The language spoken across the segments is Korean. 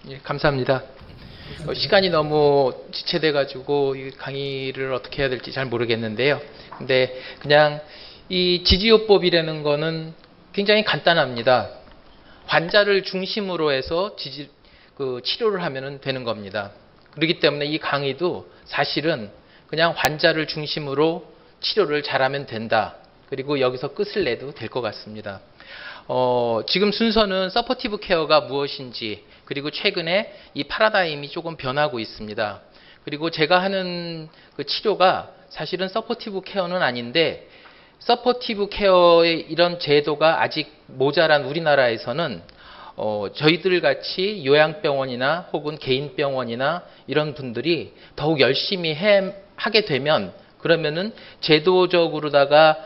예, 감사합니다. 시간이 너무 지체돼가지고 이 강의를 어떻게 해야 될지 잘 모르겠는데요. 근데 그냥 이 지지요법이라는 거는 굉장히 간단합니다. 환자를 중심으로 해서 치료를 하면 되는 겁니다. 그렇기 때문에 이 강의도 사실은 그냥 환자를 중심으로 치료를 잘하면 된다. 그리고 여기서 끝을 내도 될 것 같습니다. 지금 순서는 서포티브 케어가 무엇인지, 그리고 최근에 이 파라다임이 조금 변하고 있습니다. 그리고 제가 하는 그 치료가 사실은 서포티브 케어는 아닌데, 서포티브 케어의 이런 제도가 아직 모자란 우리나라에서는 저희들 같이 요양병원이나 혹은 개인병원이나 이런 분들이 더욱 열심히 하게 되면, 그러면은 제도적으로다가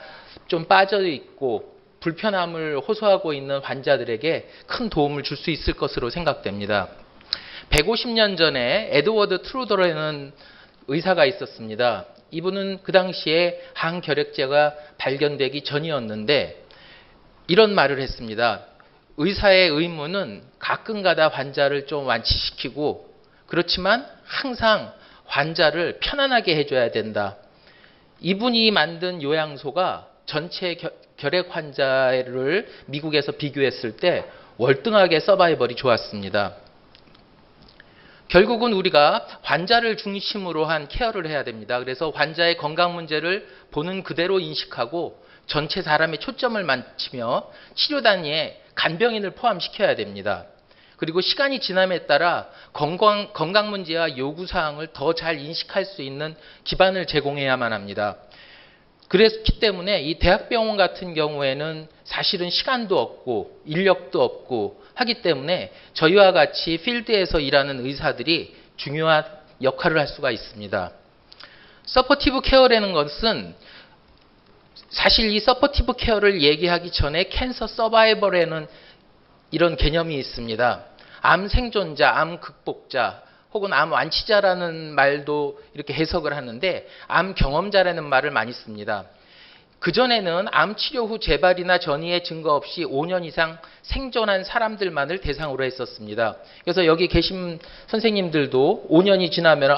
좀 빠져 있고 불편함을 호소하고 있는 환자들에게 큰 도움을 줄 수 있을 것으로 생각됩니다. 150년 전에 에드워드 트루더라는 의사가 있었습니다. 이분은 그 당시에 항결핵제가 발견되기 전이었는데 이런 말을 했습니다. 의사의 의무는 가끔가다 환자를 좀 완치시키고, 그렇지만 항상 환자를 편안하게 해줘야 된다. 이분이 만든 요양소가 전체 결핵 환자를 미국에서 비교했을 때 월등하게 서바이벌이 좋았습니다. 결국은 우리가 환자를 중심으로 한 케어를 해야 됩니다. 그래서 환자의 건강 문제를 보는 그대로 인식하고 전체 사람의 초점을 맞추며 치료 단위에 간병인을 포함시켜야 됩니다. 그리고 시간이 지남에 따라 건강 문제와 요구사항을 더 잘 인식할 수 있는 기반을 제공해야만 합니다. 그렇기 때문에 이 대학병원 같은 경우에는 사실은 시간도 없고 인력도 없고 하기 때문에 저희와 같이 필드에서 일하는 의사들이 중요한 역할을 할 수가 있습니다. 서포티브 케어라는 것은 사실 이 서포티브 케어를 얘기하기 전에 캔서 서바이벌에는 이런 개념이 있습니다. 암 생존자, 암 극복자, 혹은 암 완치자라는 말도 이렇게 해석을 하는데 암 경험자라는 말을 많이 씁니다. 그전에는 암 치료 후 재발이나 전이의 증거 없이 5년 이상 생존한 사람들만을 대상으로 했었습니다. 그래서 여기 계신 선생님들도 5년이 지나면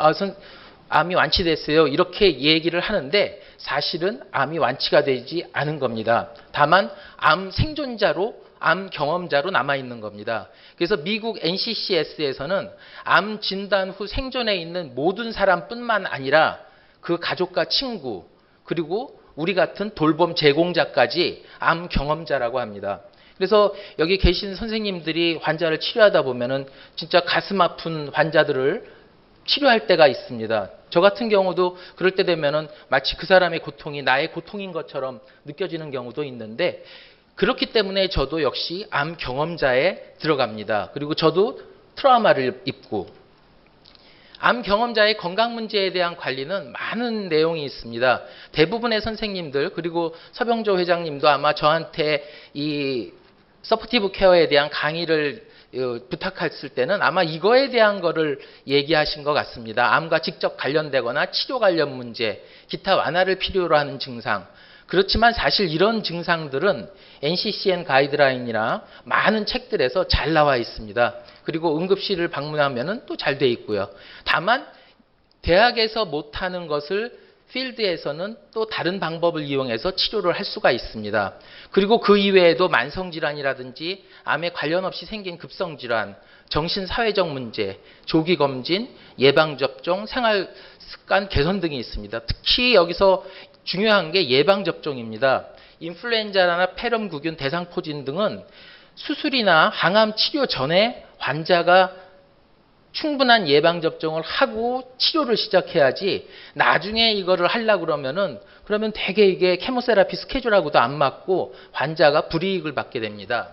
암이 완치됐어요, 이렇게 얘기를 하는데 사실은 암이 완치가 되지 않은 겁니다. 다만 암 생존자로, 암 경험자로 남아있는 겁니다. 그래서 미국 NCCS에서는 암 진단 후 생존해 있는 모든 사람뿐만 아니라 그 가족과 친구, 그리고 우리 같은 돌봄 제공자까지 암 경험자라고 합니다. 그래서 여기 계신 선생님들이 환자를 치료하다 보면은 진짜 가슴 아픈 환자들을 치료할 때가 있습니다. 저 같은 경우도 그럴 때 되면은 마치 그 사람의 고통이 나의 고통인 것처럼 느껴지는 경우도 있는데, 그렇기 때문에 저도 역시 암 경험자에 들어갑니다. 그리고 저도 트라우마를 입고, 암 경험자의 건강 문제에 대한 관리는 많은 내용이 있습니다. 대부분의 선생님들, 그리고 서병조 회장님도 아마 저한테 이 서포티브 케어에 대한 강의를 부탁했을 때는 아마 이거에 대한 거를 얘기하신 것 같습니다. 암과 직접 관련되거나 치료 관련 문제, 기타 완화를 필요로 하는 증상. 그렇지만 사실 이런 증상들은 NCCN 가이드라인이나 많은 책들에서 잘 나와 있습니다. 그리고 응급실을 방문하면 또 잘 돼 있고요. 다만 대학에서 못하는 것을 필드에서는 또 다른 방법을 이용해서 치료를 할 수가 있습니다. 그리고 그 이외에도 만성질환이라든지 암에 관련 없이 생긴 급성질환, 정신사회적 문제, 조기검진, 예방접종, 생활습관 개선 등이 있습니다. 특히 여기서 중요한 게 예방접종입니다. 인플루엔자나 폐렴구균, 대상포진 등은 수술이나 항암 치료 전에 환자가 충분한 예방접종을 하고 치료를 시작해야지 나중에 이거를 하려고 그러면 되게 이게 케모세라피 스케줄하고도 안 맞고 환자가 불이익을 받게 됩니다.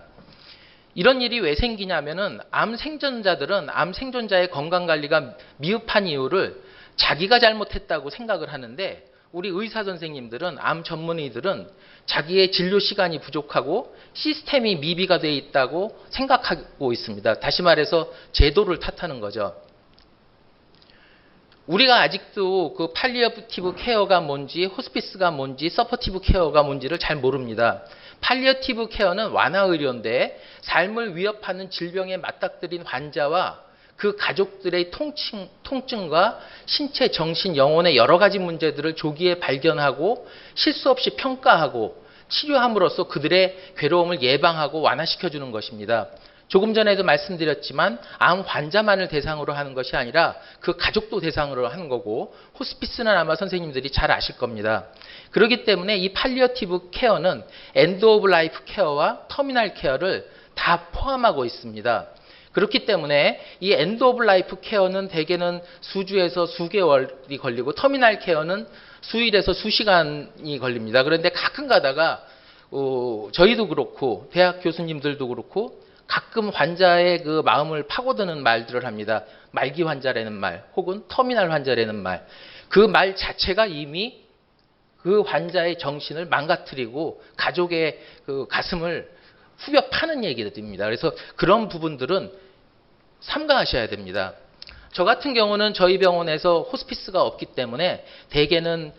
이런 일이 왜 생기냐면은 암 생존자들은 암 생존자의 건강관리가 미흡한 이유를 자기가 잘못했다고 생각을 하는데, 우리 의사 선생님들은, 암 전문의들은 자기의 진료 시간이 부족하고 시스템이 미비가 되어 있다고 생각하고 있습니다. 다시 말해서 제도를 탓하는 거죠. 우리가 아직도 그 팔리어티브 케어가 뭔지, 호스피스가 뭔지, 서포티브 케어가 뭔지를 잘 모릅니다. 팔리어티브 케어는 완화 의료인데 삶을 위협하는 질병에 맞닥뜨린 환자와 그 가족들의 통증과 신체, 정신, 영혼의 여러 가지 문제들을 조기에 발견하고 실수 없이 평가하고 치료함으로써 그들의 괴로움을 예방하고 완화시켜주는 것입니다. 조금 전에도 말씀드렸지만 암 환자만을 대상으로 하는 것이 아니라 그 가족도 대상으로 하는 거고, 호스피스는 아마 선생님들이 잘 아실 겁니다. 그렇기 때문에 이 팔리어티브 케어는 엔드 오브 라이프 케어와 터미널 케어를 다 포함하고 있습니다. 그렇기 때문에 이 엔드 오브 라이프 케어는 대개는 수주에서 수개월이 걸리고, 터미널 케어는 수일에서 수시간이 걸립니다. 그런데 가끔 가다가 저희도 그렇고 대학 교수님들도 그렇고 가끔 환자의 그 마음을 파고드는 말들을 합니다. 말기 환자라는 말, 혹은 터미널 환자라는 말. 그 말 자체가 이미 그 환자의 정신을 망가뜨리고 가족의 그 가슴을 후벼 파는 얘기들입니다. 그래서 그런 부분들은 삼가하셔야 됩니다. 저 같은 경우는 저희 병원에서 호스피스가 없기 때문에 대개는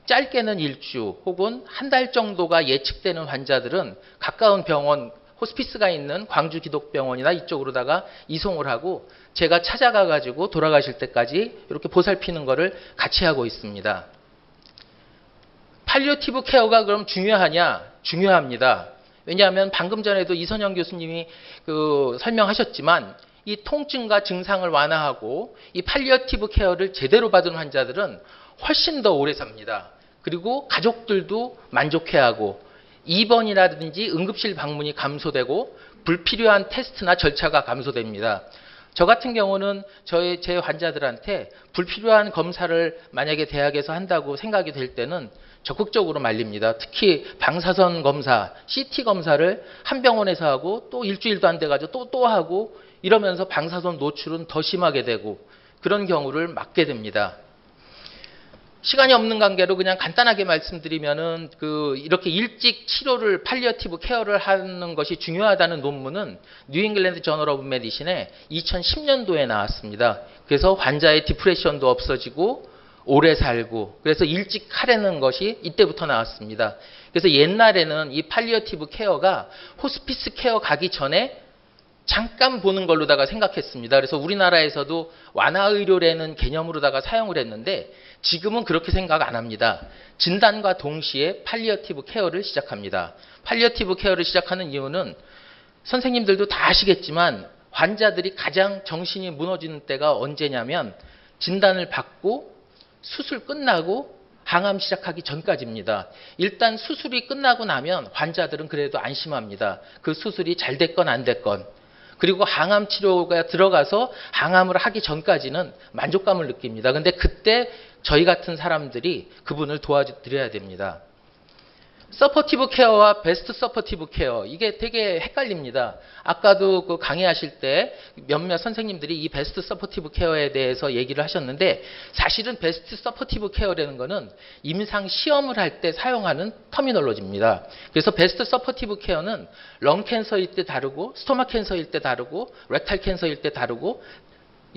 짧게는 일주 혹은 한 달 정도가 예측되는 환자들은 가까운 병원, 호스피스가 있는 광주 기독병원이나 이쪽으로다가 이송을 하고 제가 찾아가 가지고 돌아가실 때까지 이렇게 보살피는 거를 같이 하고 있습니다. 팔리오티브 케어가 그럼 중요하냐? 중요합니다. 왜냐하면 방금 전에도 이선영 교수님이 설명하셨지만 이 통증과 증상을 완화하고 이 팔리어티브 케어를 제대로 받은 환자들은 훨씬 더 오래 삽니다. 그리고 가족들도 만족해하고 입원이라든지 응급실 방문이 감소되고 불필요한 테스트나 절차가 감소됩니다. 저 같은 경우는 제 환자들한테 불필요한 검사를 만약에 대학에서 한다고 생각이 될 때는 적극적으로 말립니다. 특히 방사선 검사, CT 검사를 한 병원에서 하고 또 일주일도 안 돼가지고 또 하고 이러면서 방사선 노출은 더 심하게 되고 그런 경우를 막게 됩니다. 시간이 없는 관계로 그냥 간단하게 말씀드리면은 이렇게 일찍 치료를 팔리어티브 케어를 하는 것이 중요하다는 논문은 뉴잉글랜드 저널 오브 메디신에 2010년도에 나왔습니다. 그래서 환자의 디프레션도 없어지고 오래 살고 그래서 일찍 하라는 것이 이때부터 나왔습니다. 그래서 옛날에는 이 팔리어티브 케어가 호스피스 케어 가기 전에 잠깐 보는 걸로다가 생각했습니다. 그래서 우리나라에서도 완화의료라는 개념으로다가 사용을 했는데 지금은 그렇게 생각 안 합니다. 진단과 동시에 팔리어티브 케어를 시작합니다. 팔리어티브 케어를 시작하는 이유는 선생님들도 다 아시겠지만 환자들이 가장 정신이 무너지는 때가 언제냐면 진단을 받고 수술 끝나고 항암 시작하기 전까지입니다. 일단 수술이 끝나고 나면 환자들은 그래도 안심합니다. 그 수술이 잘 됐건 안 됐건. 그리고 항암 치료가 들어가서 항암을 하기 전까지는 만족감을 느낍니다. 근데 그때 저희 같은 사람들이 그분을 도와드려야 됩니다. 서포티브 케어와 베스트 서포티브 케어, 이게 되게 헷갈립니다. 아까도 강의하실 때 몇몇 선생님들이 이 베스트 서포티브 케어에 대해서 얘기를 하셨는데 사실은 베스트 서포티브 케어라는 거는 임상 시험을 할 때 사용하는 터미놀로지입니다. 그래서 베스트 서포티브 케어는 렁 캔서일 때 다르고 스토마 캔서일 때 다르고 렉탈 캔서일 때 다르고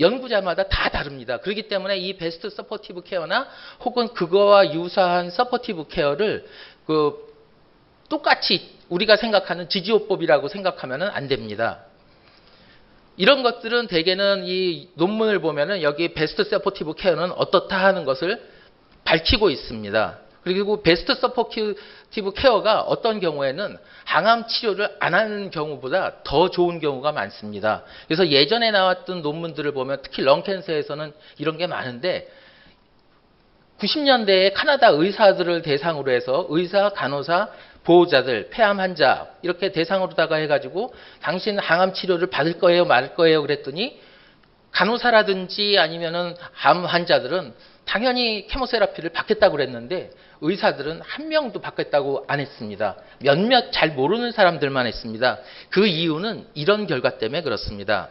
연구자마다 다 다릅니다. 그렇기 때문에 이 베스트 서포티브 케어나 혹은 그거와 유사한 서포티브 케어를 똑같이 우리가 생각하는 지지요법이라고 생각하면 안 됩니다. 이런 것들은 대개는 이 논문을 보면은 여기 베스트 서포티브 케어는 어떻다 하는 것을 밝히고 있습니다. 그리고 베스트 서포티브 케어가 어떤 경우에는 항암 치료를 안 하는 경우보다 더 좋은 경우가 많습니다. 그래서 예전에 나왔던 논문들을 보면 특히 렁캔서에서는 이런 게 많은데 90년대에 카나다 의사들을 대상으로 해서 의사, 간호사, 보호자들, 폐암 환자 이렇게 대상으로다가 해가지고 당신 항암 치료를 받을 거예요, 말 거예요 그랬더니 간호사라든지 아니면은 암 환자들은 당연히 케모세라피를 받겠다고 그랬는데 의사들은 한 명도 받겠다고 안 했습니다. 몇몇 잘 모르는 사람들만 했습니다. 그 이유는 이런 결과 때문에 그렇습니다.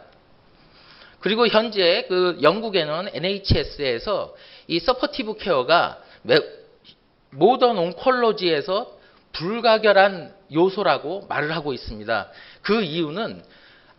그리고 현재 영국에는 NHS에서 이 서포티브 케어가 모던 온콜로지에서 불가결한 요소라고 말을 하고 있습니다. 그 이유는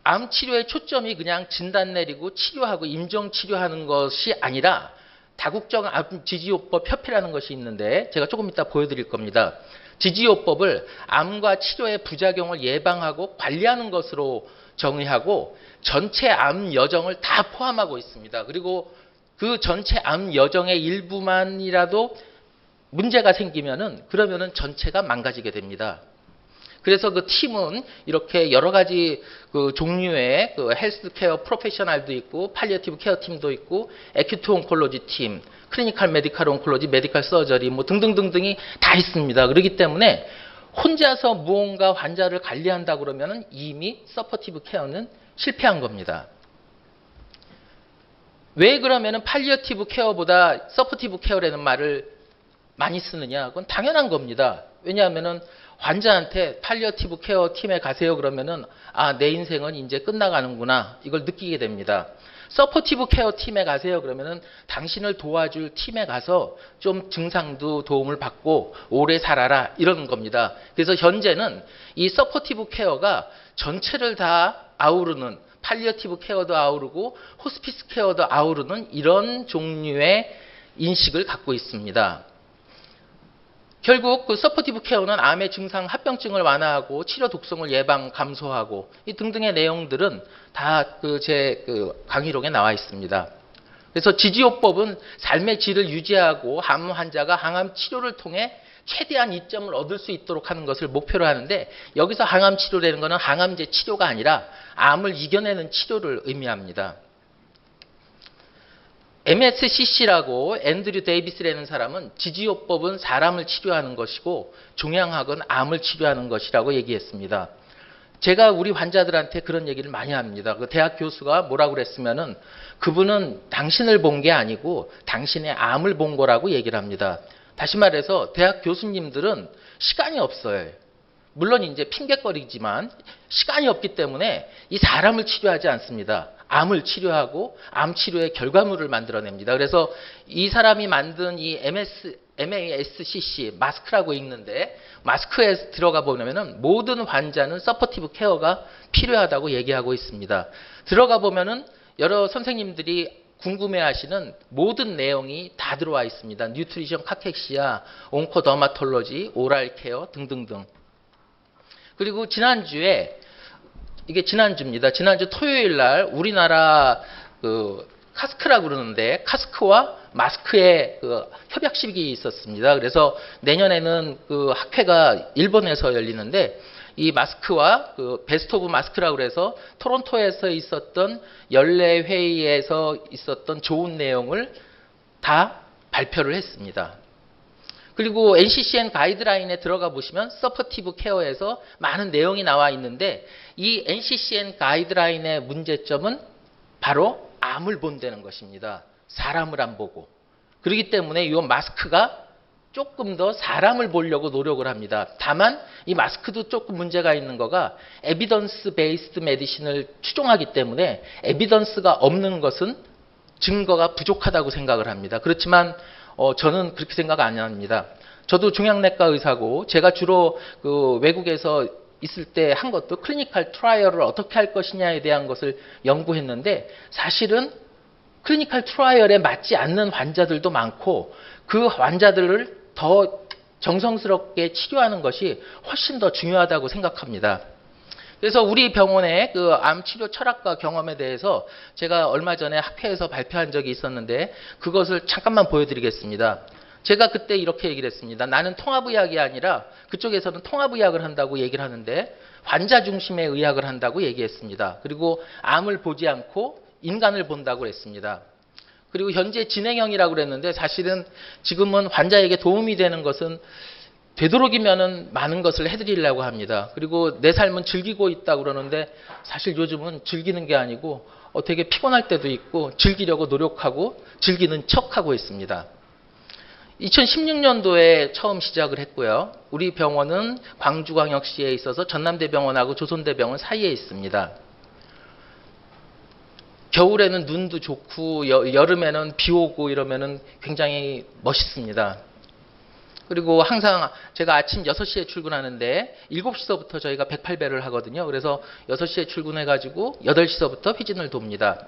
암 치료의 초점이 그냥 진단 내리고 치료하고 임종 치료하는 것이 아니라 다국적 암 지지요법 협회라는 것이 있는데 제가 조금 이따 보여드릴 겁니다. 지지요법을 암과 치료의 부작용을 예방하고 관리하는 것으로 정의하고 전체 암 여정을 다 포함하고 있습니다. 그리고 그 전체 암 여정의 일부만이라도 문제가 생기면은 그러면은 전체가 망가지게 됩니다. 그래서 그 팀은 이렇게 여러 가지 그 종류의 그 헬스케어 프로페셔널도 있고 팔리어티브 케어 팀도 있고 에큐트 온콜로지 팀, 클리니컬 메디컬 온콜로지, 메디컬 서저리 뭐 등등등등이 다 있습니다. 그렇기 때문에 혼자서 무언가 환자를 관리한다 그러면은 이미 서포티브 케어는 실패한 겁니다. 왜 그러면은 팔리어티브 케어보다 서포티브 케어라는 말을 많이 쓰느냐? 그건 당연한 겁니다. 왜냐하면은 환자한테 팔리어티브 케어 팀에 가세요 그러면은 아, 내 인생은 이제 끝나가는구나 이걸 느끼게 됩니다. 서포티브 케어 팀에 가세요 그러면은 당신을 도와줄 팀에 가서 좀 증상도 도움을 받고 오래 살아라 이러는 겁니다. 그래서 현재는 이 서포티브 케어가 전체를 다 아우르는 팔리어티브 케어도 아우르고 호스피스 케어도 아우르는 이런 종류의 인식을 갖고 있습니다. 결국 그 서포티브 케어는 암의 증상 합병증을 완화하고 치료 독성을 예방 감소하고 이 등등의 내용들은 다 제 강의록에 나와 있습니다. 그래서 지지요법은 삶의 질을 유지하고 암 환자가 항암 치료를 통해 최대한 이점을 얻을 수 있도록 하는 것을 목표로 하는데 여기서 항암 치료라는 것은 항암제 치료가 아니라 암을 이겨내는 치료를 의미합니다. MSCC라고 앤드류 데이비스라는 사람은 지지요법은 사람을 치료하는 것이고 종양학은 암을 치료하는 것이라고 얘기했습니다. 제가 우리 환자들한테 그런 얘기를 많이 합니다. 그 대학 교수가 뭐라고 그랬으면은 그분은 당신을 본 게 아니고 당신의 암을 본 거라고 얘기를 합니다. 다시 말해서 대학 교수님들은 시간이 없어요. 물론 이제 핑계거리지만 시간이 없기 때문에 이 사람을 치료하지 않습니다. 암을 치료하고 암 치료의 결과물을 만들어냅니다. 그래서 이 사람이 만든 이 MASCC 마스크라고 읽는데 마스크에 들어가 보면은 모든 환자는 서포티브 케어가 필요하다고 얘기하고 있습니다. 들어가 보면은 여러 선생님들이 궁금해하시는 모든 내용이 다 들어와 있습니다. 뉴트리션, 카텍시아, 온코더마톨로지, 오랄 케어 등등등. 그리고 지난주에 이게 지난주입니다. 지난주 토요일 날 우리나라 카스크라고 그러는데 카스크와 마스크의 협약식이 있었습니다. 그래서 내년에는 학회가 일본에서 열리는데 이 마스크와 베스트 오브 마스크라고 그래서 토론토에서 있었던 연례 회의에서 있었던 좋은 내용을 다 발표를 했습니다. 그리고 NCCN 가이드라인에 들어가 보시면 서포티브 케어에서 많은 내용이 나와 있는데 이 NCCN 가이드라인의 문제점은 바로 암을 본다는 것입니다. 사람을 안 보고. 그렇기 때문에 이 마스크가 조금 더 사람을 보려고 노력을 합니다. 다만 이 마스크도 조금 문제가 있는 거가 에비던스 베이스드 메디신을 추종하기 때문에 에비던스가 없는 것은 증거가 부족하다고 생각을 합니다. 그렇지만 저는 그렇게 생각 안 합니다. 저도 종양내과 의사고 제가 주로 외국에서 있을 때 한 것도 클리니컬 트라이얼을 어떻게 할 것이냐에 대한 것을 연구했는데 사실은 클리니컬 트라이얼에 맞지 않는 환자들도 많고 그 환자들을 더 정성스럽게 치료하는 것이 훨씬 더 중요하다고 생각합니다. 그래서 우리 병원의 암 치료 철학과 경험에 대해서 제가 얼마 전에 학회에서 발표한 적이 있었는데 그것을 잠깐만 보여드리겠습니다. 제가 그때 이렇게 얘기를 했습니다. 나는 통합의학이 아니라 그쪽에서는 통합의학을 한다고 얘기를 하는데 환자 중심의 의학을 한다고 얘기했습니다. 그리고 암을 보지 않고 인간을 본다고 했습니다. 그리고 현재 진행형이라고 그랬는데 사실은 지금은 환자에게 도움이 되는 것은 되도록이면은 많은 것을 해드리려고 합니다. 그리고 내 삶은 즐기고 있다고 그러는데 사실 요즘은 즐기는 게 아니고 되게 피곤할 때도 있고 즐기려고 노력하고 즐기는 척하고 있습니다. 2016년도에 처음 시작을 했고요. 우리 병원은 광주광역시에 있어서 전남대병원하고 조선대병원 사이에 있습니다. 겨울에는 눈도 좋고 여름에는 비 오고 이러면은 굉장히 멋있습니다. 그리고 항상 제가 아침 6시에 출근하는데 7시서부터 저희가 108배를 하거든요. 그래서 6시에 출근해가지고 8시서부터 회진을 돕니다.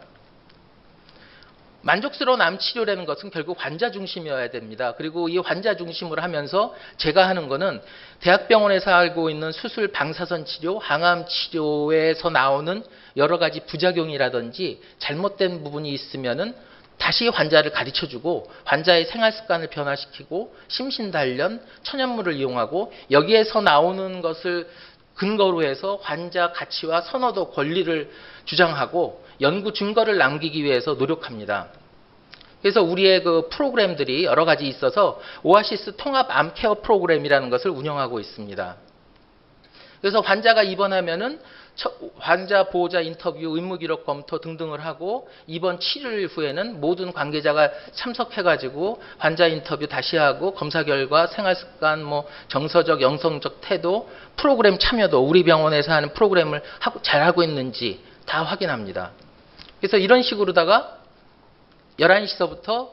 만족스러운 암 치료라는 것은 결국 환자 중심이어야 됩니다. 그리고 이 환자 중심으로 하면서 제가 하는 거는 대학병원에서 알고 있는 수술, 방사선 치료, 항암 치료에서 나오는 여러 가지 부작용이라든지 잘못된 부분이 있으면은 다시 환자를 가르쳐주고 환자의 생활 습관을 변화시키고 심신단련, 천연물을 이용하고 여기에서 나오는 것을 근거로 해서 환자 가치와 선호도, 권리를 주장하고 연구 증거를 남기기 위해서 노력합니다. 그래서 우리의 그 프로그램들이 여러 가지 있어서 오아시스 통합 암케어 프로그램이라는 것을 운영하고 있습니다. 그래서 환자가 입원하면은 환자 보호자 인터뷰, 의무기록 검토 등등을 하고 입원 7일 후에는 모든 관계자가 참석해가지고 환자 인터뷰 다시 하고 검사 결과, 생활습관, 뭐 정서적, 영성적 태도, 프로그램 참여도 우리 병원에서 하는 프로그램을 잘 하고 있는지 다 확인합니다. 그래서 이런 식으로다가 11시서부터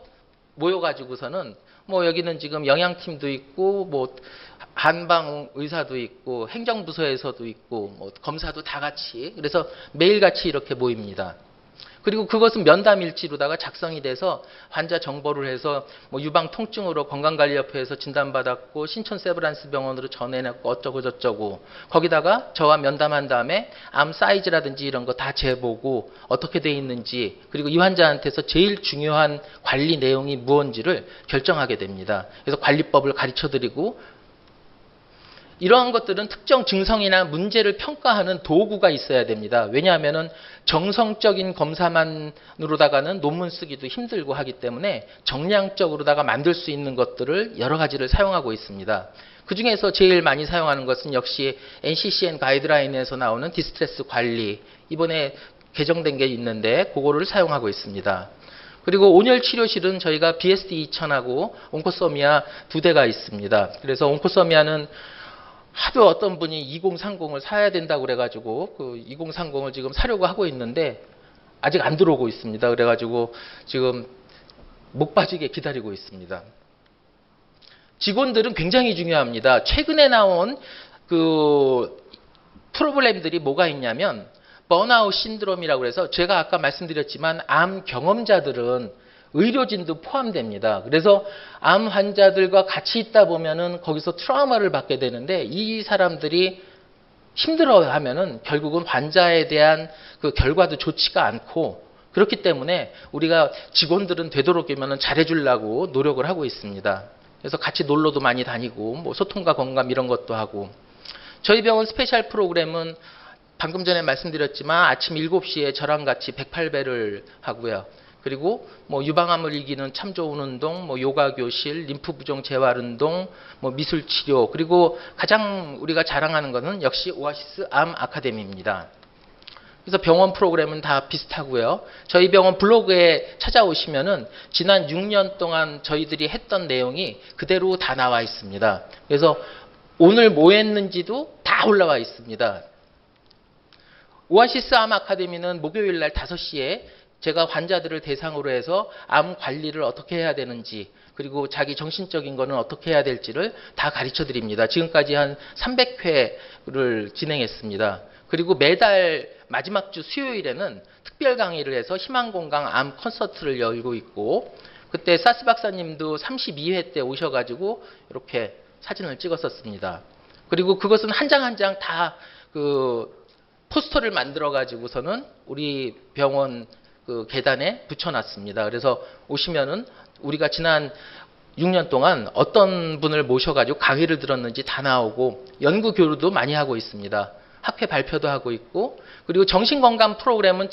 모여가지고서는 뭐 여기는 지금 영양팀도 있고 뭐 한방 의사도 있고 행정부서에서도 있고 뭐 검사도 다 같이 그래서 매일같이 이렇게 모입니다. 그리고 그것은 면담일지로다가 작성이 돼서 환자 정보를 해서 뭐 유방 통증으로 건강관리협회에서 진단받았고 신촌 세브란스 병원으로 전해냈고 어쩌고 저쩌고 거기다가 저와 면담한 다음에 암 사이즈라든지 이런 거 다 재보고 어떻게 돼 있는지 그리고 이 환자한테서 제일 중요한 관리 내용이 무엇인지를 결정하게 됩니다. 그래서 관리법을 가르쳐드리고 이러한 것들은 특정 증상이나 문제를 평가하는 도구가 있어야 됩니다. 왜냐하면 정성적인 검사만으로다가는 논문 쓰기도 힘들고 하기 때문에 정량적으로다가 만들 수 있는 것들을 여러 가지를 사용하고 있습니다. 그 중에서 제일 많이 사용하는 것은 역시 NCCN 가이드라인에서 나오는 디스트레스 관리, 이번에 개정된 게 있는데 그거를 사용하고 있습니다. 그리고 온열 치료실은 저희가 BSD 2000하고 온코서미아 2대가 있습니다. 그래서 온코서미아는 하도 어떤 분이 2030을 사야 된다고 그래가지고 그 2030을 지금 사려고 하고 있는데 아직 안 들어오고 있습니다. 그래가지고 지금 목 빠지게 기다리고 있습니다. 직원들은 굉장히 중요합니다. 최근에 나온 그 프로블렘들이 뭐가 있냐면 번아웃 신드롬이라고 해서 제가 아까 말씀드렸지만 암 경험자들은 의료진도 포함됩니다. 그래서 암 환자들과 같이 있다 보면은 거기서 트라우마를 받게 되는데 이 사람들이 힘들어하면은 결국은 환자에 대한 그 결과도 좋지가 않고 그렇기 때문에 우리가 직원들은 되도록이면은 잘해주려고 노력을 하고 있습니다. 그래서 같이 놀러도 많이 다니고 뭐 소통과 건강 이런 것도 하고 저희 병원 스페셜 프로그램은 방금 전에 말씀드렸지만 아침 7시에 저랑 같이 108배를 하고요. 그리고 뭐 유방암을 이기는 참 좋은 운동, 뭐 요가 교실, 림프 부종 재활 운동, 뭐 미술 치료, 그리고 가장 우리가 자랑하는 것은 역시 오아시스 암 아카데미입니다. 그래서 병원 프로그램은 다 비슷하고요. 저희 병원 블로그에 찾아오시면은 지난 6년 동안 저희들이 했던 내용이 그대로 다 나와 있습니다. 그래서 오늘 뭐 했는지도 다 올라와 있습니다. 오아시스 암 아카데미는 목요일 날 5시에 제가 환자들을 대상으로 해서 암 관리를 어떻게 해야 되는지 그리고 자기 정신적인 거는 어떻게 해야 될지를 다 가르쳐 드립니다. 지금까지 한 300회를 진행했습니다. 그리고 매달 마지막 주 수요일에는 특별 강의를 해서 희망건강 암 콘서트를 열고 있고 그때 사스 박사님도 32회 때 오셔가지고 이렇게 사진을 찍었었습니다. 그리고 그것은 한 장 한 장 다 그 포스터를 만들어 가지고서는 우리 병원 그 계단에 붙여놨습니다. 그래서 오시면은 우리가 지난 6년 동안 어떤 분을 모셔가지고 강의를 들었는지 다 나오고 연구 교류도 많이 하고 있습니다. 학회 발표도 하고 있고 그리고 정신건강 프로그램은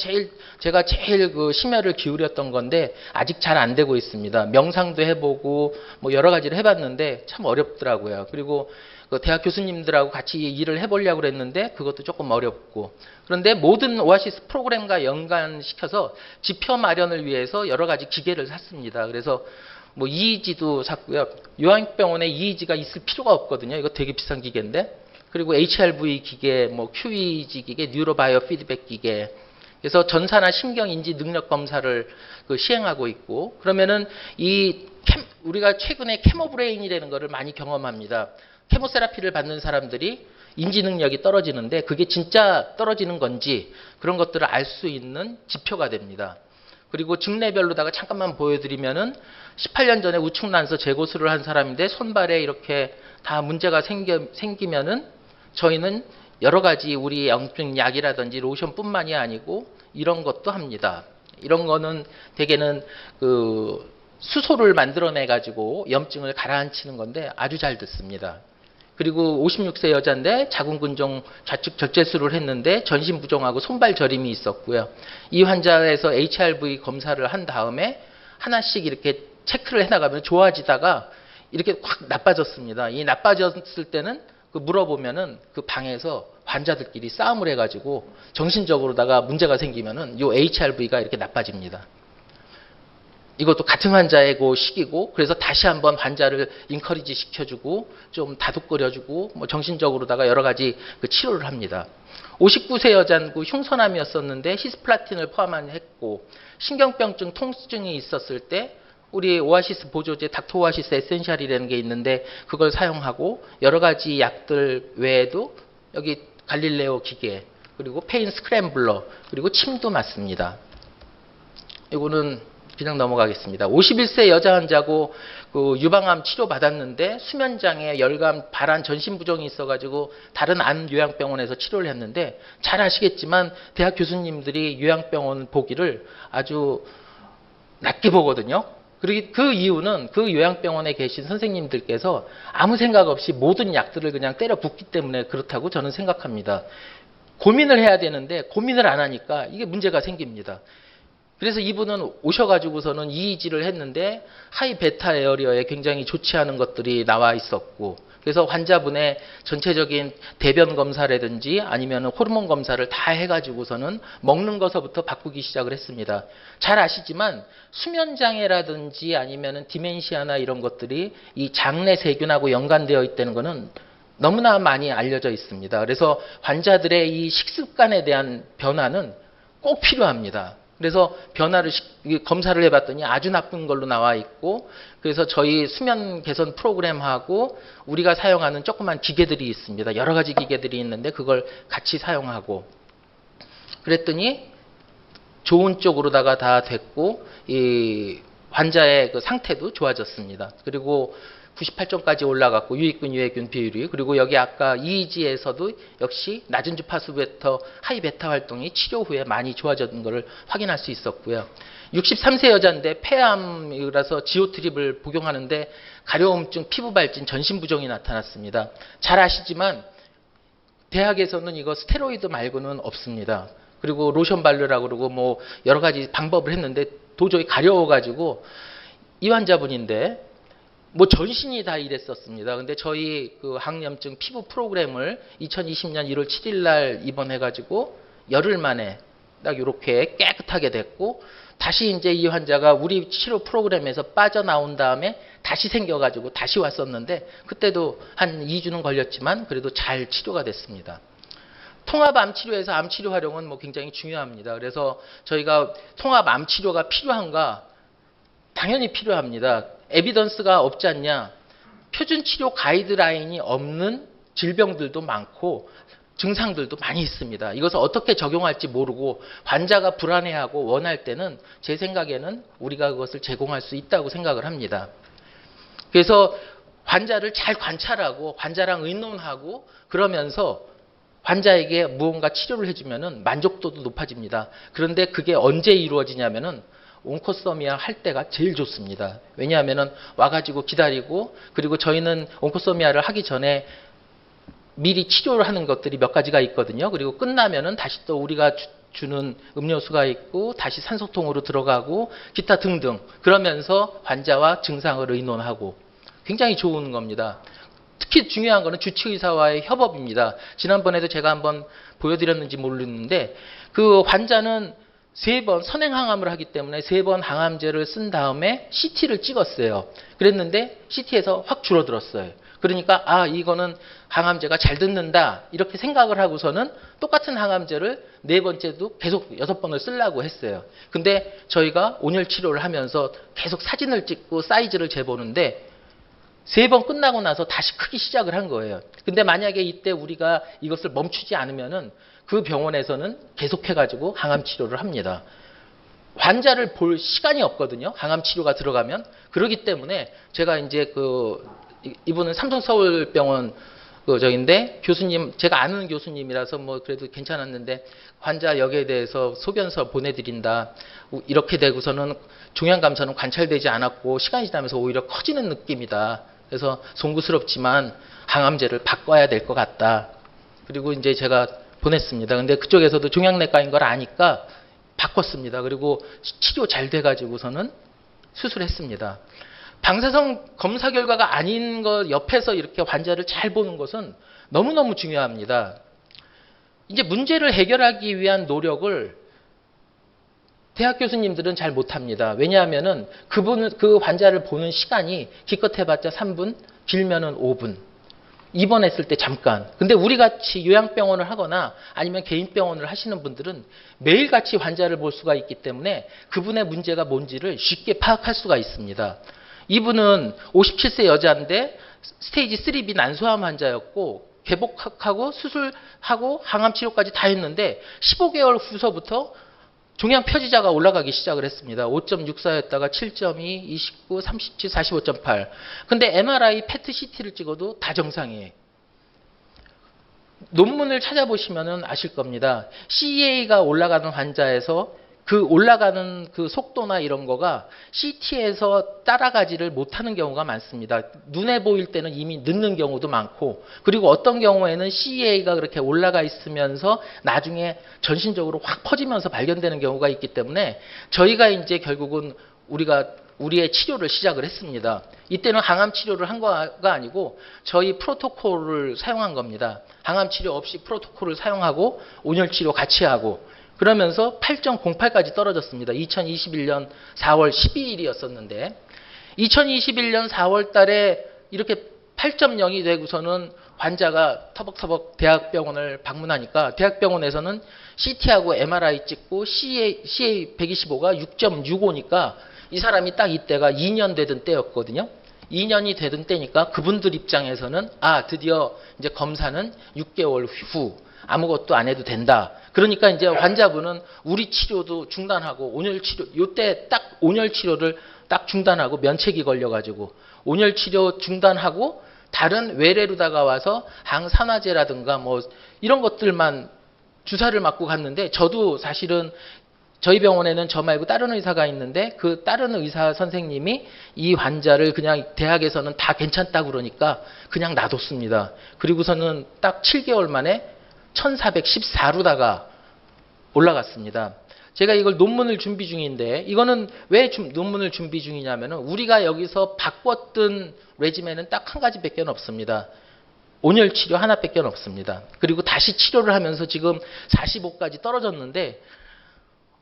제가 제일 그 심혈을 기울였던 건데 아직 잘 안 되고 있습니다. 명상도 해보고 뭐 여러 가지를 해봤는데 참 어렵더라고요. 그리고 그 대학 교수님들하고 같이 일을 해보려고 그랬는데 그것도 조금 어렵고 그런데 모든 오아시스 프로그램과 연관시켜서 지표 마련을 위해서 여러 가지 기계를 샀습니다. 그래서 뭐 EEG도 샀고요. 요양병원에 EEG가 있을 필요가 없거든요. 이거 되게 비싼 기계인데 그리고 HRV 기계, 뭐 QEEG 기계, 뉴로바이오 피드백 기계. 그래서 전사나 신경 인지 능력 검사를 그 시행하고 있고 그러면은 우리가 최근에 케모브레인이라는 거를 많이 경험합니다. 케모세라피를 받는 사람들이 인지 능력이 떨어지는데 그게 진짜 떨어지는 건지 그런 것들을 알 수 있는 지표가 됩니다. 그리고 증례별로다가 잠깐만 보여드리면은 18년 전에 우측난소 재고수를 한 사람인데 손발에 이렇게 다 문제가 생기면은 저희는 여러 가지 우리 염증 약이라든지 로션뿐만이 아니고 이런 것도 합니다. 이런 거는 대개는 그 수소를 만들어내 가지고 염증을 가라앉히는 건데 아주 잘 듣습니다. 그리고 56세 여자인데 자궁근종 좌측 절제술을 했는데 전신 부종하고 손발 저림이 있었고요. 이 환자에서 HRV 검사를 한 다음에 하나씩 이렇게 체크를 해나가면 좋아지다가 이렇게 확 나빠졌습니다. 이 나빠졌을 때는 그 물어보면은 그 방에서 환자들끼리 싸움을 해가지고 정신적으로다가 문제가 생기면은 요 HRV가 이렇게 나빠집니다. 이것도 같은 환자의 그 시기고, 그래서 다시 한번 환자를 인커리지 시켜주고 좀 다독거려주고 뭐 정신적으로다가 여러 가지 그 치료를 합니다. 59세 여자는 그 흉선암이었었는데 히스플라틴을 포함했고 신경병증 통증이 있었을 때 우리 오아시스 보조제 닥터 오아시스 에센셜이라는 게 있는데 그걸 사용하고 여러 가지 약들 외에도 여기 갈릴레오 기계 그리고 페인 스크램블러 그리고 침도 맞습니다. 이거는 그냥 넘어가겠습니다. 51세 여자 환자고 그 유방암 치료 받았는데 수면장애, 열감, 발한, 전신 부종이 있어가지고 다른 안 요양병원에서 치료를 했는데 잘 아시겠지만 대학 교수님들이 요양병원 보기를 아주 낮게 보거든요. 그리고 그 이유는 그 요양병원에 계신 선생님들께서 아무 생각 없이 모든 약들을 그냥 때려 붓기 때문에 그렇다고 저는 생각합니다. 고민을 해야 되는데 고민을 안 하니까 이게 문제가 생깁니다. 그래서 이분은 오셔가지고서는 EEG를 했는데 하이 베타 에어리어에 굉장히 좋지 않은 것들이 나와 있었고, 그래서 환자분의 전체적인 대변 검사라든지 아니면 호르몬 검사를 다 해가지고서는 먹는 것서부터 바꾸기 시작을 했습니다. 잘 아시지만 수면장애라든지 아니면 디멘시아나 이런 것들이 이 장내 세균하고 연관되어 있다는 것은 너무나 많이 알려져 있습니다. 그래서 환자들의 이 식습관에 대한 변화는 꼭 필요합니다. 그래서 변화를 검사를 해봤더니 아주 나쁜 걸로 나와 있고, 그래서 저희 수면 개선 프로그램하고 우리가 사용하는 조그만 기계들이 있습니다. 여러 가지 기계들이 있는데 그걸 같이 사용하고 그랬더니 좋은 쪽으로다가 다 됐고 이 환자의 그 상태도 좋아졌습니다. 그리고 98점까지 올라갔고 유익균 유해균 비율이, 그리고 여기 아까 EEG에서도 역시 낮은 주파수부터 하이 베타 활동이 치료 후에 많이 좋아졌는 것을 확인할 수 있었고요. 63세 여자인데 폐암이라서 지오트립을 복용하는데 가려움증, 피부 발진, 전신 부종이 나타났습니다. 잘 아시지만 대학에서는 이거 스테로이드 말고는 없습니다. 그리고 로션 바르라고 그러고 뭐 여러 가지 방법을 했는데 도저히 가려워가지고 이 환자분인데 뭐 전신이 다 이랬었습니다. 근데 저희 그 항염증 피부 프로그램을 2020년 1월 7일 날 입원해가지고 열흘 만에 딱 이렇게 깨끗하게 됐고, 다시 이제 이 환자가 우리 치료 프로그램에서 빠져나온 다음에 다시 생겨가지고 다시 왔었는데 그때도 한 2주는 걸렸지만 그래도 잘 치료가 됐습니다. 통합암 치료에서 암 치료 활용은 뭐 굉장히 중요합니다. 그래서 저희가 통합암 치료가 필요한가? 당연히 필요합니다. 에비던스가 없지 않냐? 표준 치료 가이드라인이 없는 질병들도 많고 증상들도 많이 있습니다. 이것을 어떻게 적용할지 모르고 환자가 불안해하고 원할 때는 제 생각에는 우리가 그것을 제공할 수 있다고 생각을 합니다. 그래서 환자를 잘 관찰하고 환자랑 의논하고 그러면서 환자에게 무언가 치료를 해주면 만족도도 높아집니다. 그런데 그게 언제 이루어지냐면은 온코서미아 할 때가 제일 좋습니다. 왜냐하면 와가지고 기다리고, 그리고 저희는 온코서미아를 하기 전에 미리 치료를 하는 것들이 몇 가지가 있거든요. 그리고 끝나면은 다시 또 우리가 주는 음료수가 있고 다시 산소통으로 들어가고 기타 등등, 그러면서 환자와 증상을 의논하고 굉장히 좋은 겁니다. 특히 중요한 거는 주치의사와의 협업입니다. 지난번에도 제가 한번 보여드렸는지 모르는데 그 환자는 3번 선행항암을 하기 때문에 3번 항암제를 쓴 다음에 CT를 찍었어요. 그랬는데 CT에서 확 줄어들었어요. 그러니까 아, 이거는 항암제가 잘 듣는다 이렇게 생각을 하고서는 똑같은 항암제를 4번째도 계속 6번을 쓰려고 했어요. 근데 저희가 온열 치료를 하면서 계속 사진을 찍고 사이즈를 재보는데 3번 끝나고 나서 다시 크기 시작을 한 거예요. 근데 만약에 이때 우리가 이것을 멈추지 않으면은 그 병원에서는 계속해가지고 항암 치료를 합니다. 환자를 볼 시간이 없거든요. 항암 치료가 들어가면. 그렇기 때문에 제가 이제 이분은 삼성서울병원 저긴데 교수님, 제가 아는 교수님이라서 뭐 그래도 괜찮았는데 환자 역에 대해서 소견서 보내드린다. 이렇게 되고서는 종양감사는 관찰되지 않았고 시간이 지나면서 오히려 커지는 느낌이다. 그래서 송구스럽지만 항암제를 바꿔야 될 것 같다. 그리고 이제 제가 보냈습니다. 근데 그쪽에서도 종양내과인 걸 아니까 바꿨습니다. 그리고 치료 잘 돼가지고서는 수술했습니다. 방사성 검사 결과가 아닌 것 옆에서 이렇게 환자를 잘 보는 것은 너무너무 중요합니다. 이제 문제를 해결하기 위한 노력을 대학 교수님들은 잘 못합니다. 왜냐하면은 그 환자를 보는 시간이 기껏 해봤자 3분, 길면은 5분. 입원했을 때 잠깐. 근데 우리 같이 요양병원을 하거나 아니면 개인병원을 하시는 분들은 매일같이 환자를 볼 수가 있기 때문에 그분의 문제가 뭔지를 쉽게 파악할 수가 있습니다. 이분은 57세 여자인데 스테이지 3B 난소암 환자였고 개복하고 수술하고 항암 치료까지 다 했는데 15개월 후서부터 종양 표지자가 올라가기 시작을 했습니다. 5.64였다가 7.2, 29, 37, 45.8. 근데 MRI, PET, CT를 찍어도 다 정상이에요. 논문을 찾아보시면 아실 겁니다. CEA가 올라가는 환자에서 그 올라가는 그 속도나 이런 거가 CT에서 따라가지를 못하는 경우가 많습니다. 눈에 보일 때는 이미 늦는 경우도 많고, 그리고 어떤 경우에는 CEA가 그렇게 올라가 있으면서 나중에 전신적으로 확 퍼지면서 발견되는 경우가 있기 때문에 저희가 이제 결국은 우리의 치료를 시작을 했습니다. 이때는 항암 치료를 한 거가 아니고 저희 프로토콜을 사용한 겁니다. 항암 치료 없이 프로토콜을 사용하고 온열 치료 같이 하고, 그러면서 8.08까지 떨어졌습니다. 2021년 4월 12일이었었는데 2021년 4월 달에 이렇게 8.0이 되고서는 환자가 터벅터벅 대학병원을 방문하니까 대학병원에서는 CT하고 MRI 찍고 CA 125가 6.65니까 이 사람이 딱 이때가 2년 되던 때였거든요. 2년이 되던 때니까 그분들 입장에서는 드디어 이제 검사는 6개월 후 아무것도 안 해도 된다. 그러니까 이제 환자분은 우리 치료도 중단하고 온열 치료, 요때 딱 온열 치료를 딱 중단하고 면책이 걸려가지고 온열 치료 중단하고 다른 외래로다가 와서 항산화제라든가 뭐 이런 것들만 주사를 맞고 갔는데, 저도 사실은 저희 병원에는 저 말고 다른 의사가 있는데 그 다른 의사 선생님이 이 환자를 그냥 대학에서는 다 괜찮다고 그러니까 그냥 놔뒀습니다. 그리고서는 딱 7개월 만에 1414로다가 올라갔습니다. 제가 이걸 논문을 준비 중인데, 이거는 왜 논문을 준비 중이냐면은 우리가 여기서 바꿨던 레지멘은 딱 한 가지밖에 없습니다. 온열 치료 하나밖에 없습니다. 그리고 다시 치료를 하면서 지금 45까지 떨어졌는데,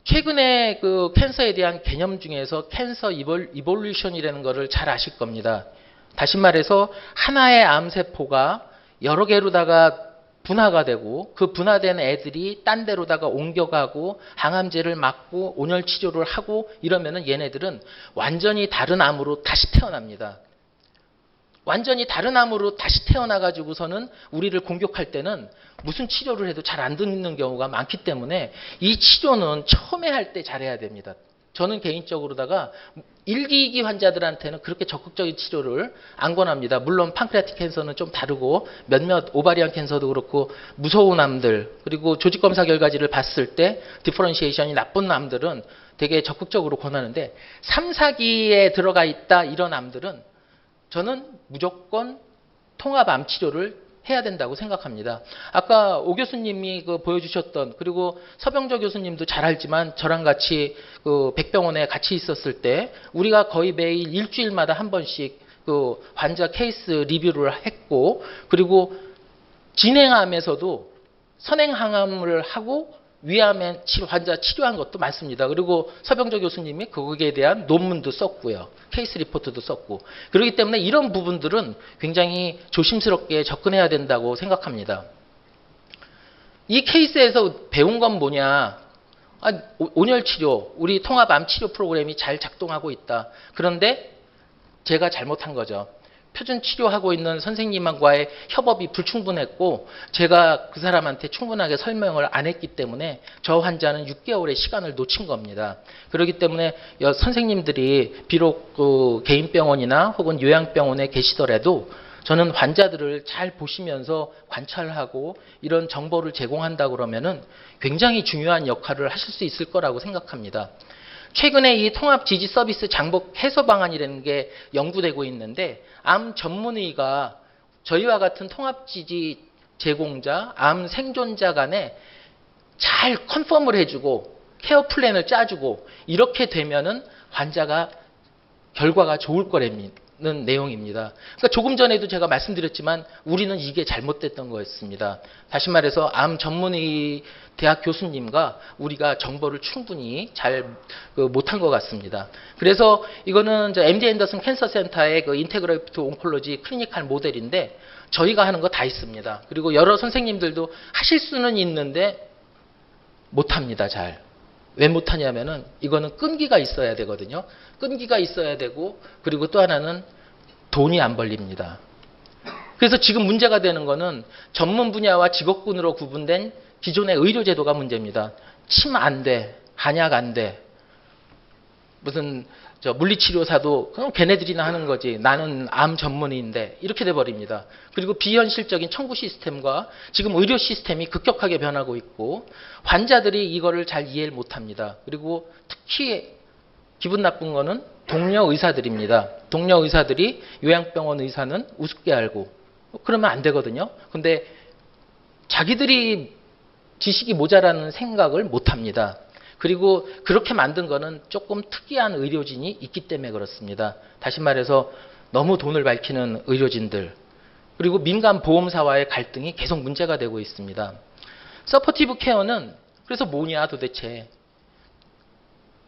최근에 그 캔서에 대한 개념 중에서 캔서 이볼루션이라는 거를 잘 아실 겁니다. 다시 말해서 하나의 암세포가 여러 개로다가 분화가 되고 그 분화된 애들이 딴 데로다가 옮겨가고 항암제를 맞고 온열 치료를 하고 이러면은 얘네들은 완전히 다른 암으로 다시 태어납니다. 완전히 다른 암으로 다시 태어나가지고서는 우리를 공격할 때는 무슨 치료를 해도 잘 안 듣는 경우가 많기 때문에 이 치료는 처음에 할 때 잘해야 됩니다. 저는 개인적으로다가 1기, 2기 환자들한테는 그렇게 적극적인 치료를 안 권합니다. 물론 판크레아틱 캔서는 좀 다르고 몇몇 오바리안 캔서도 그렇고 무서운 암들, 그리고 조직검사 결과지를 봤을 때 디퍼런시에이션이 나쁜 암들은 되게 적극적으로 권하는데 3, 4기에 들어가 있다 이런 암들은 저는 무조건 통합암 치료를 해야 된다고 생각합니다. 아까 오 교수님이 보여주셨던, 그리고 서병조 교수님도 잘 알지만 저랑 같이 백병원에 같이 있었을 때 우리가 거의 매일 일주일마다 한 번씩 환자 케이스 리뷰를 했고, 그리고 진행암에서도 선행항암을 하고 위암에 환자 치료한 것도 많습니다. 그리고 서병조 교수님이 거기에 대한 논문도 썼고요. 케이스 리포트도 썼고. 그렇기 때문에 이런 부분들은 굉장히 조심스럽게 접근해야 된다고 생각합니다. 이 케이스에서 배운 건 뭐냐? 온열 치료, 우리 통합암 치료 프로그램이 잘 작동하고 있다. 그런데 제가 잘못한 거죠. 표준 치료하고 있는 선생님과의 협업이 불충분했고 제가 그 사람한테 충분하게 설명을 안 했기 때문에 저 환자는 6개월의 시간을 놓친 겁니다. 그렇기 때문에 선생님들이 비록 그 개인 병원이나 혹은 요양병원에 계시더라도 저는 환자들을 잘 보시면서 관찰하고 이런 정보를 제공한다 그러면은 굉장히 중요한 역할을 하실 수 있을 거라고 생각합니다. 최근에 이 통합 지지 서비스 장벽 해소 방안이라는 게 연구되고 있는데 암 전문의가 저희와 같은 통합 지지 제공자, 암 생존자 간에 잘 컨펌을 해주고 케어 플랜을 짜주고 이렇게 되면은 환자가 결과가 좋을 거라는 내용입니다. 그러니까 조금 전에도 제가 말씀드렸지만 우리는 이게 잘못됐던 거였습니다. 다시 말해서 암 전문의 대학 교수님과 우리가 정보를 충분히 잘 못한 것 같습니다. 그래서 이거는 MD 앤더슨 캔서 센터의 그 인테그레이티브 온콜로지 클리니컬 모델인데 저희가 하는 거 다 있습니다. 그리고 여러 선생님들도 하실 수는 있는데 못합니다. 잘. 왜 못하냐면은 이거는 끈기가 있어야 되거든요. 끈기가 있어야 되고 그리고 또 하나는 돈이 안 벌립니다. 그래서 지금 문제가 되는 거는 전문 분야와 직업군으로 구분된 기존의 의료제도가 문제입니다. 침 안 돼, 한약 안 돼, 무슨 물리치료사도 그럼 걔네들이나 하는 거지. 나는 암 전문의인데 이렇게 돼버립니다. 그리고 비현실적인 청구 시스템과 지금 의료 시스템이 급격하게 변하고 있고 환자들이 이거를 잘 이해를 못합니다. 그리고 특히 기분 나쁜 거는 동료 의사들입니다. 동료 의사들이 요양병원 의사는 우습게 알고 그러면 안 되거든요. 근데 자기들이 지식이 모자라는 생각을 못합니다. 그리고 그렇게 만든 거는 조금 특이한 의료진이 있기 때문에 그렇습니다. 다시 말해서 너무 돈을 밝히는 의료진들 그리고 민간 보험사와의 갈등이 계속 문제가 되고 있습니다. 서포티브 케어는 그래서 뭐냐 도대체.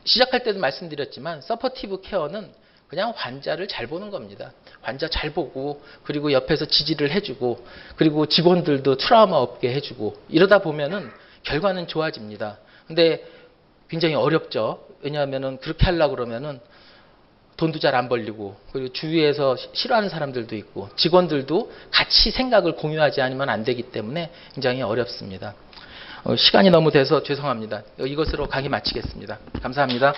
시작할 때도 말씀드렸지만 서포티브 케어는 그냥 환자를 잘 보는 겁니다. 환자 잘 보고 그리고 옆에서 지지를 해주고 그리고 직원들도 트라우마 없게 해주고 이러다 보면은 결과는 좋아집니다. 근데 굉장히 어렵죠. 왜냐하면은 그렇게 하려고 그러면은 돈도 잘 안 벌리고 그리고 주위에서 싫어하는 사람들도 있고 직원들도 같이 생각을 공유하지 않으면 안 되기 때문에 굉장히 어렵습니다. 시간이 너무 돼서 죄송합니다. 이것으로 강의 마치겠습니다. 감사합니다.